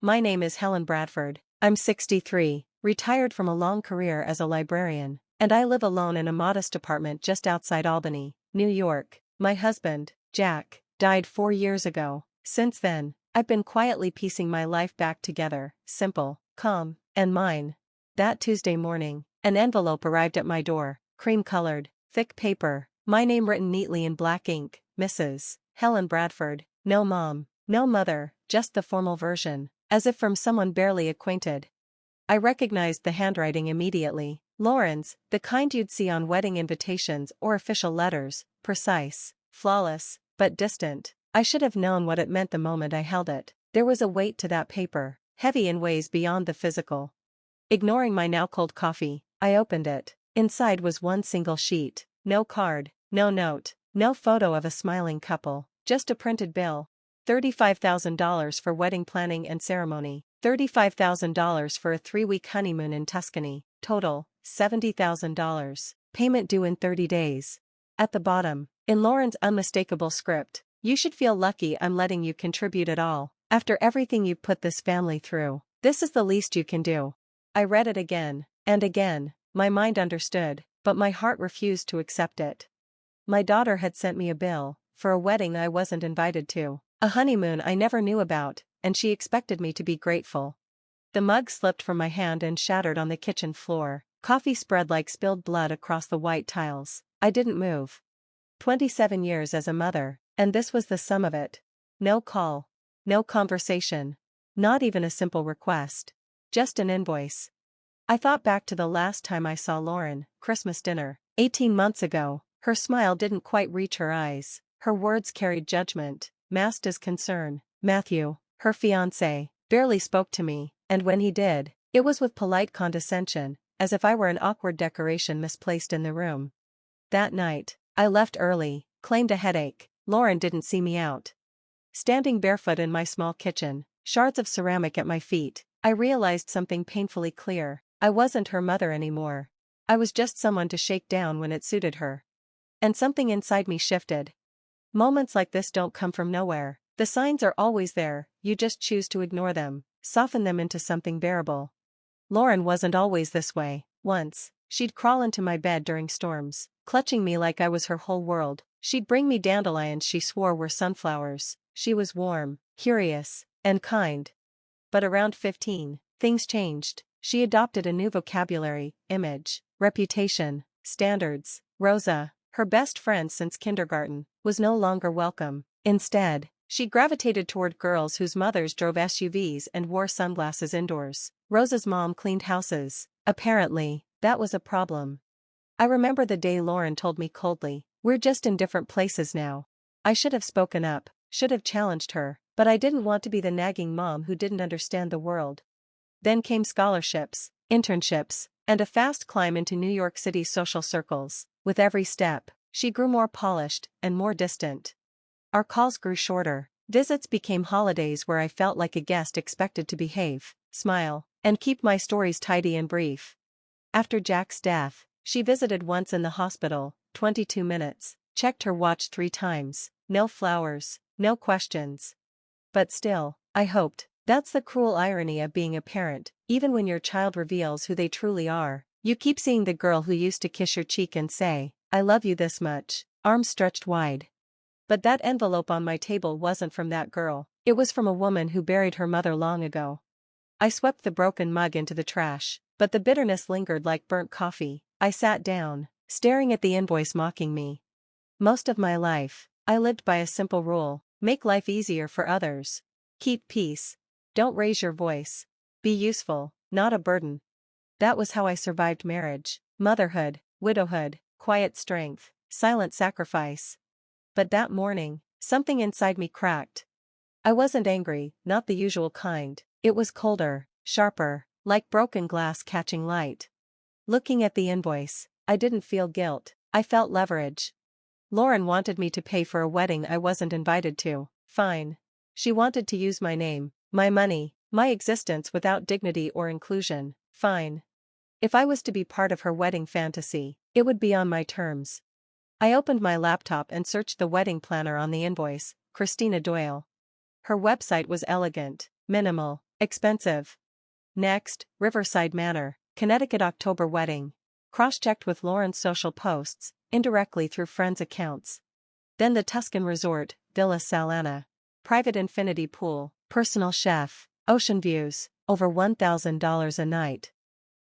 My name is Helen Bradford. I'm 63, retired from a long career as a librarian, and I live alone in a modest apartment just outside Albany, New York. My husband, Jack, died 4 years ago. Since then, I've been quietly piecing my life back together, simple, calm, and mine. That Tuesday morning, an envelope arrived at my door, cream-colored, thick paper, my name written neatly in black ink, Mrs. Helen Bradford. No mom, no mother, just the formal version, as if from someone barely acquainted. I recognized the handwriting immediately. Lauren's, the kind you'd see on wedding invitations or official letters, precise, flawless, but distant. I should have known what it meant the moment I held it. There was a weight to that paper, heavy in ways beyond the physical. Ignoring my now cold coffee, I opened it. Inside was one single sheet. No card, no note, no photo of a smiling couple, just a printed bill. $35,000 for wedding planning and ceremony. $35,000 for a 3-week honeymoon in Tuscany. Total, $70,000. Payment due in 30 days. At the bottom, in Lauren's unmistakable script, "You should feel lucky I'm letting you contribute at all. After everything you've put this family through, this is the least you can do." I read it again, and again. My mind understood, but my heart refused to accept it. My daughter had sent me a bill, for a wedding I wasn't invited to, a honeymoon I never knew about, and she expected me to be grateful. The mug slipped from my hand and shattered on the kitchen floor. Coffee spread like spilled blood across the white tiles. I didn't move. 27 years as a mother, and this was the sum of it. No call. No conversation. Not even a simple request. Just an invoice. I thought back to the last time I saw Lauren, Christmas dinner, 18 months ago. Her smile didn't quite reach her eyes. Her words carried judgment, masked as concern. Matthew, her fiancé, barely spoke to me, and when he did, it was with polite condescension, as if I were an awkward decoration misplaced in the room. That night, I left early, claimed a headache. Lauren didn't see me out. Standing barefoot in my small kitchen, shards of ceramic at my feet, I realized something painfully clear. I wasn't her mother anymore. I was just someone to shake down when it suited her. And something inside me shifted. Moments like this don't come from nowhere. The signs are always there, you just choose to ignore them, soften them into something bearable. Lauren wasn't always this way. Once, she'd crawl into my bed during storms, clutching me like I was her whole world. She'd bring me dandelions she swore were sunflowers. She was warm, curious, and kind. But around 15, things changed. She adopted a new vocabulary, image, reputation, standards. Rosa, her best friend since kindergarten, was no longer welcome. Instead, she gravitated toward girls whose mothers drove SUVs and wore sunglasses indoors. Rosa's mom cleaned houses. Apparently, that was a problem. I remember the day Lauren told me coldly, "We're just in different places now." I should have spoken up, should have challenged her, but I didn't want to be the nagging mom who didn't understand the world. Then came scholarships, internships, and a fast climb into New York City's social circles. With every step, she grew more polished and more distant. Our calls grew shorter. Visits became holidays where I felt like a guest expected to behave, smile, and keep my stories tidy and brief. After Jack's death, she visited once in the hospital, 22 minutes, checked her watch 3 times, no flowers, no questions. But still, I hoped. That's the cruel irony of being a parent. Even when your child reveals who they truly are, you keep seeing the girl who used to kiss your cheek and say, "I love you this much," arms stretched wide. But that envelope on my table wasn't from that girl. It was from a woman who buried her mother long ago. I swept the broken mug into the trash, but the bitterness lingered like burnt coffee. I sat down, staring at the invoice mocking me. Most of my life, I lived by a simple rule: make life easier for others. Keep peace. Don't raise your voice. Be useful, not a burden. That was how I survived marriage, motherhood, widowhood, quiet strength, silent sacrifice. But that morning, something inside me cracked. I wasn't angry, not the usual kind. It was colder, sharper, like broken glass catching light. Looking at the invoice, I didn't feel guilt, I felt leverage. Lauren wanted me to pay for a wedding I wasn't invited to. Fine. She wanted to use my name, my money, my existence without dignity or inclusion. Fine. If I was to be part of her wedding fantasy, it would be on my terms. I opened my laptop and searched the wedding planner on the invoice, Christina Doyle. Her website was elegant, minimal, Expensive. Next, Riverside Manor, Connecticut October wedding. Cross-checked with Lauren's social posts, indirectly through friends' accounts. Then the Tuscan resort, Villa Salana. Private infinity pool, personal chef, ocean views, over $1,000 a night.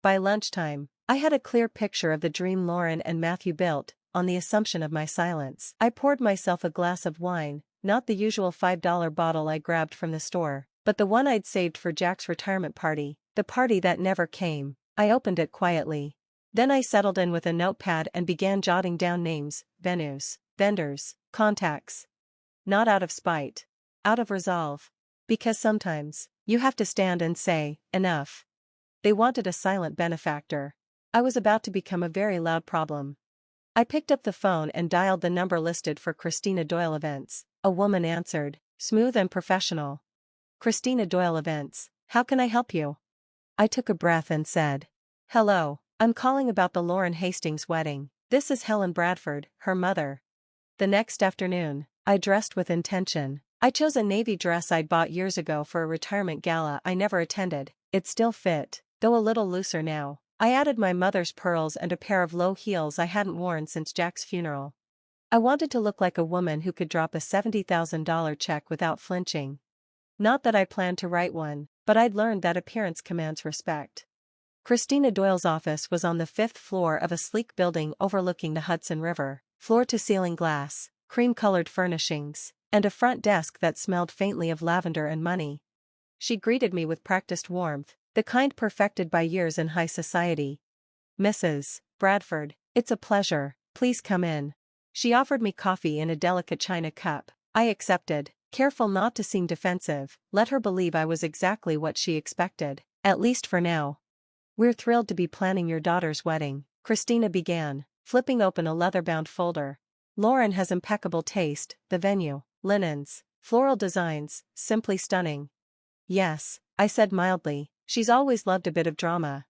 By lunchtime, I had a clear picture of the dream Lauren and Matthew built, on the assumption of my silence. I poured myself a glass of wine, not the usual $5 bottle I grabbed from the store, but the one I'd saved for Jack's retirement party, the party that never came. I opened it quietly. Then I settled in with a notepad and began jotting down names, venues, vendors, contacts. Not out of spite. Out of resolve. Because sometimes, you have to stand and say, enough. They wanted a silent benefactor. I was about to become a very loud problem. I picked up the phone and dialed the number listed for Christina Doyle Events. A woman answered, smooth and professional. Christina Doyle Events, how can I help you? I took a breath and said, hello, I'm calling about the Lauren Hastings wedding. This is Helen Bradford, her mother. The next afternoon, I dressed with intention. I chose a navy dress I'd bought years ago for a retirement gala I never attended. It still fit, though a little looser now. I added my mother's pearls and a pair of low heels I hadn't worn since Jack's funeral. I wanted to look like a woman who could drop a $70,000 check without flinching. Not that I planned to write one, but I'd learned that appearance commands respect. Christina Doyle's office was on the 5th floor of a sleek building overlooking the Hudson River, floor-to-ceiling glass, cream-colored furnishings, and a front desk that smelled faintly of lavender and money. She greeted me with practiced warmth, the kind perfected by years in high society. Mrs. Bradford, it's a pleasure, please come in. She offered me coffee in a delicate china cup. I accepted, careful not to seem defensive, let her believe I was exactly what she expected, at least for now. We're thrilled to be planning your daughter's wedding, Christina began, flipping open a leather-bound folder. Lauren has impeccable taste, the venue, linens, floral designs, simply stunning. Yes, I said mildly, she's always loved a bit of drama.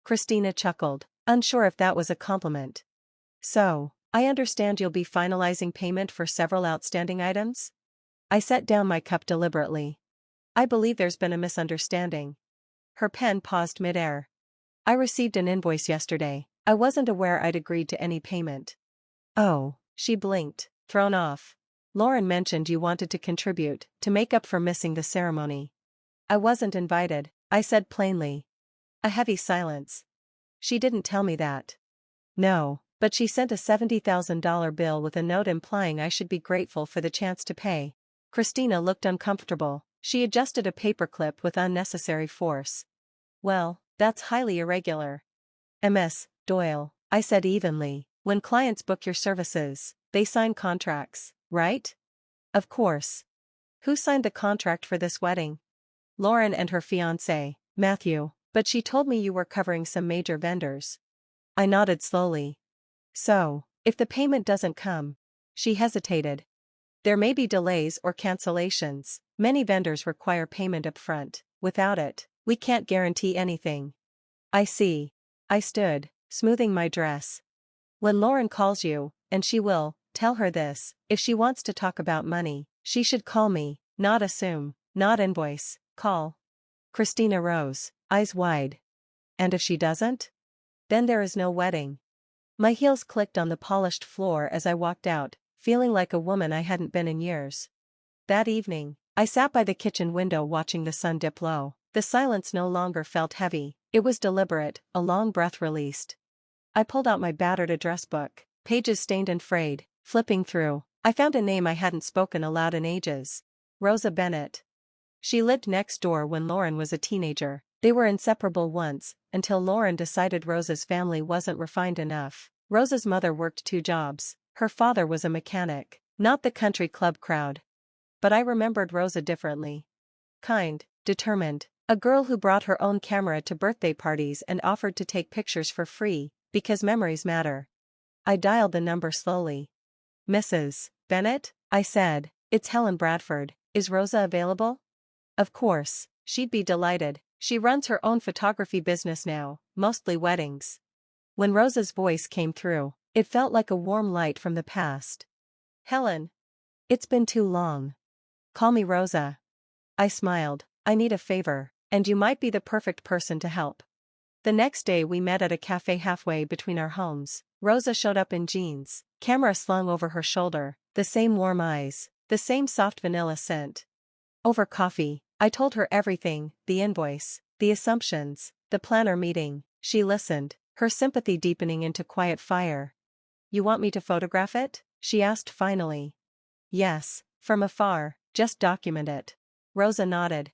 Christina chuckled, unsure if that was a compliment. So, I understand you'll be finalizing payment for several outstanding items? I set down my cup deliberately. I believe there's been a misunderstanding. Her pen paused mid-air. I received an invoice yesterday. I wasn't aware I'd agreed to any payment. Oh, she blinked, thrown off. Lauren mentioned you wanted to contribute, to make up for missing the ceremony. I wasn't invited, I said plainly. A heavy silence. She didn't tell me that. No, but she sent a $70,000 bill with a note implying I should be grateful for the chance to pay. Christina looked uncomfortable. She adjusted a paperclip with unnecessary force. Well, that's highly irregular. Ms. Doyle, I said evenly, when clients book your services, they sign contracts, right? Of course. Who signed the contract for this wedding? Lauren and her fiancé, Matthew, but she told me you were covering some major vendors. I nodded slowly. So, if the payment doesn't come, she hesitated. There may be delays or cancellations. Many vendors require payment upfront. Without it, we can't guarantee anything. I see. I stood, smoothing my dress. When Lauren calls you, and she will, tell her this, if she wants to talk about money, she should call me, not assume, not invoice, call. Christina rose, eyes wide. And if she doesn't? Then there is no wedding. My heels clicked on the polished floor as I walked out, feeling like a woman I hadn't been in years. That evening, I sat by the kitchen window watching the sun dip low. The silence no longer felt heavy, it was deliberate, a long breath released. I pulled out my battered address book, pages stained and frayed. Flipping through, I found a name I hadn't spoken aloud in ages. Rosa Bennett. She lived next door when Lauren was a teenager. They were inseparable once, until Lauren decided Rosa's family wasn't refined enough. Rosa's mother worked 2 jobs. Her father was a mechanic, not the country club crowd. But I remembered Rosa differently. Kind, determined, a girl who brought her own camera to birthday parties and offered to take pictures for free, because memories matter. I dialed the number slowly. Mrs. Bennett, I said, it's Helen Bradford, is Rosa available? Of course, she'd be delighted. She runs her own photography business now, mostly weddings. When Rosa's voice came through, it felt like a warm light from the past. Helen. It's been too long. Call me Rosa. I smiled. I need a favor. and you might be the perfect person to help. The next day we met at a cafe halfway between our homes. Rosa showed up in jeans, camera slung over her shoulder, the same warm eyes, the same soft vanilla scent. Over coffee, I told her everything, the invoice, the assumptions, the planner meeting. She listened, her sympathy deepening into quiet fire. "You want me to photograph it?" she asked finally. "Yes, from afar, just document it." Rosa nodded.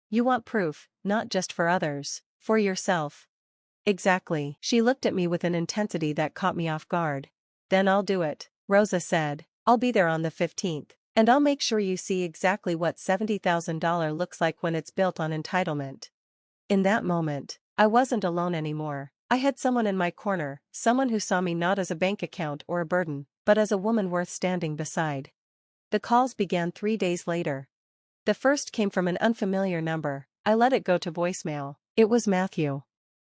"You want proof, not just for others, for yourself." "Exactly." She looked at me with an intensity that caught me off guard. "Then I'll do it," Rosa said. "I'll be there on the 15th, and I'll make sure you see exactly what $70,000 looks like when it's built on entitlement." In that moment, I wasn't alone anymore. I had someone in my corner, someone who saw me not as a bank account or a burden, but as a woman worth standing beside. The calls began 3 days later. The first came from an unfamiliar number. I let it go to voicemail. It was Matthew.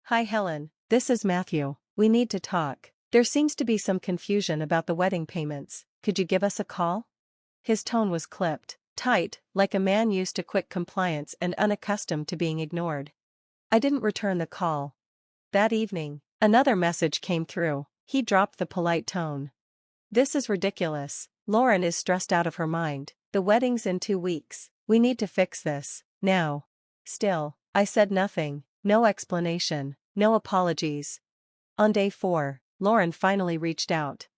"Hi Helen, this is Matthew. We need to talk. There seems to be some confusion about the wedding payments. Could you give us a call?" His tone was clipped, tight, like a man used to quick compliance and unaccustomed to being ignored. I didn't return the call. That evening, another message came through. He dropped the polite tone. "This is ridiculous. Lauren is stressed out of her mind. The wedding's in 2 weeks. We need to fix this, now." Still, I said nothing, no explanation, no apologies. On day 4, Lauren finally reached out.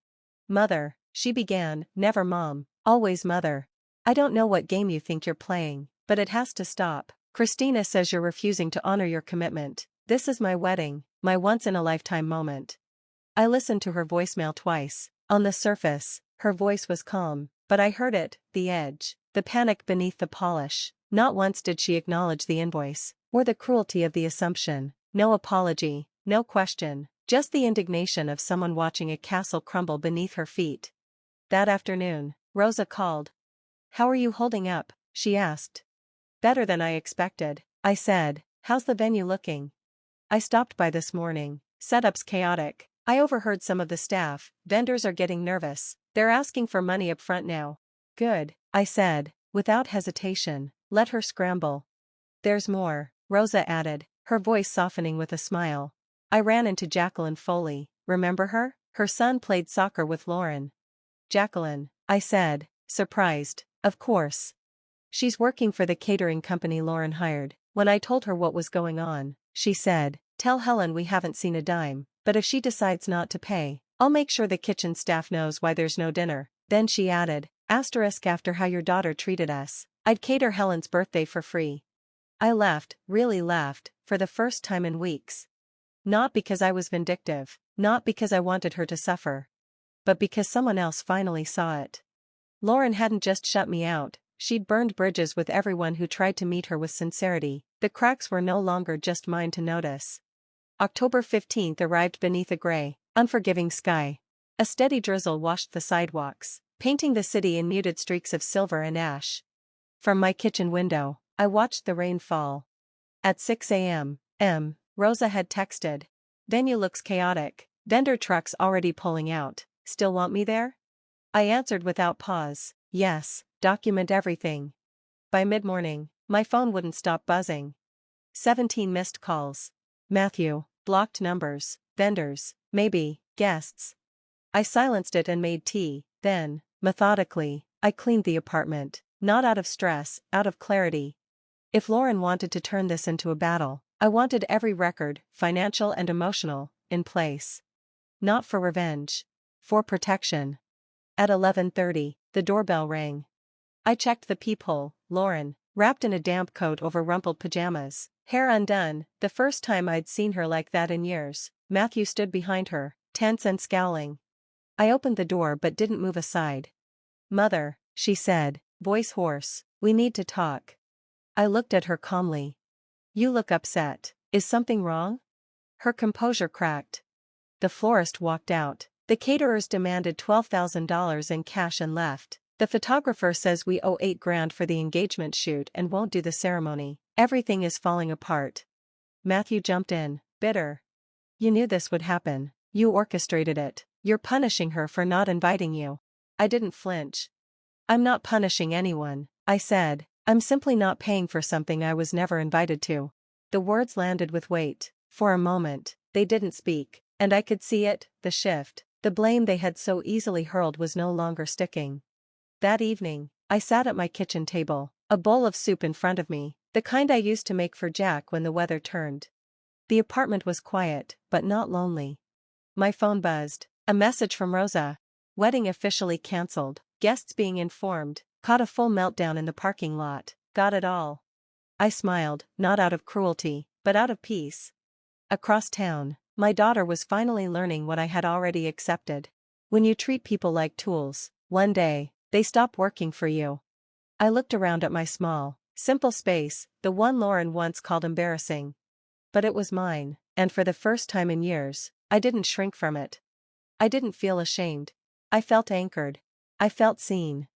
"Mother," she began, "never mom, always mother. I don't know what game you think you're playing, but it has to stop. Christina says you're refusing to honor your commitment. This is my wedding, my once-in-a-lifetime moment." I listened to her voicemail twice. On the surface, her voice was calm, but I heard it, the edge, the panic beneath the polish. Not once did she acknowledge the invoice, or the cruelty of the assumption. No apology, no question, just the indignation of someone watching a castle crumble beneath her feet. That afternoon, Rosa called. "How are you holding up?" she asked. "Better than I expected," I said. "How's the venue looking?" "I stopped by this morning. Setup's chaotic. I overheard some of the staff. Vendors are getting nervous. They're asking for money up front now." "Good," I said, without hesitation. "Let her scramble." "There's more," Rosa added, her voice softening with a smile. "I ran into Jacqueline Foley. Remember her? Her son played soccer with Lauren." "Jacqueline," I said, surprised. "Of course. She's working for the catering company Lauren hired." When I told her what was going on, she said, "Tell Helen we haven't seen a dime, but if she decides not to pay, I'll make sure the kitchen staff knows why there's no dinner." Then she added, "Asterisk after how your daughter treated us, I'd cater Helen's birthday for free." I laughed, really laughed, for the first time in weeks. Not because I was vindictive, not because I wanted her to suffer, but because someone else finally saw it. Lauren hadn't just shut me out, she'd burned bridges with everyone who tried to meet her with sincerity. The cracks were no longer just mine to notice. October 15th arrived beneath a gray, unforgiving sky. A steady drizzle washed the sidewalks, painting the city in muted streaks of silver and ash. From my kitchen window, I watched the rain fall. At 6 a.m., Rosa had texted. "Venue looks chaotic. Vendor trucks already pulling out. Still want me there?" I answered without pause, "Yes, document everything." By mid-morning, my phone wouldn't stop buzzing. 17 missed calls. Matthew, blocked numbers, vendors, maybe, guests. I silenced it and made tea, then, methodically, I cleaned the apartment, not out of stress, out of clarity. If Lauren wanted to turn this into a battle, I wanted every record, financial and emotional, in place. Not for revenge. For protection. At 11:30, the doorbell rang. I checked the peephole. Lauren, wrapped in a damp coat over rumpled pajamas, hair undone, the first time I'd seen her like that in years. Matthew stood behind her, tense and scowling. I opened the door but didn't move aside. "Mother," she said, voice hoarse, "we need to talk." I looked at her calmly. "You look upset. Is something wrong?" Her composure cracked. The florist walked out. The caterers demanded $12,000 in cash and left. The photographer says we owe $8,000 for the engagement shoot and won't do the ceremony. Everything is falling apart. Matthew jumped in, bitter. "You knew this would happen. You orchestrated it. You're punishing her for not inviting you." I didn't flinch. "I'm not punishing anyone," I said. I'm simply not paying for something I was never invited to. The words landed with weight. For a moment, they didn't speak, and I could see it, the shift. The blame they had so easily hurled was no longer sticking. That evening, I sat at my kitchen table, a bowl of soup in front of me, the kind I used to make for Jack when the weather turned. The apartment was quiet, but not lonely. My phone buzzed. A message from Rosa. Wedding officially cancelled, guests being informed, caught a full meltdown in the parking lot, got it all. I smiled, not out of cruelty, but out of peace. Across town, my daughter was finally learning what I had already accepted. When you treat people like tools, one day, they stop working for you. I looked around at my small, simple space, the one Lauren once called embarrassing. But it was mine, and for the first time in years, I didn't shrink from it. I didn't feel ashamed. I felt anchored. I felt seen.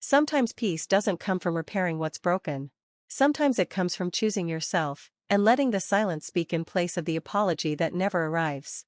Sometimes peace doesn't come from repairing what's broken. Sometimes it comes from choosing yourself, and letting the silence speak in place of the apology that never arrives.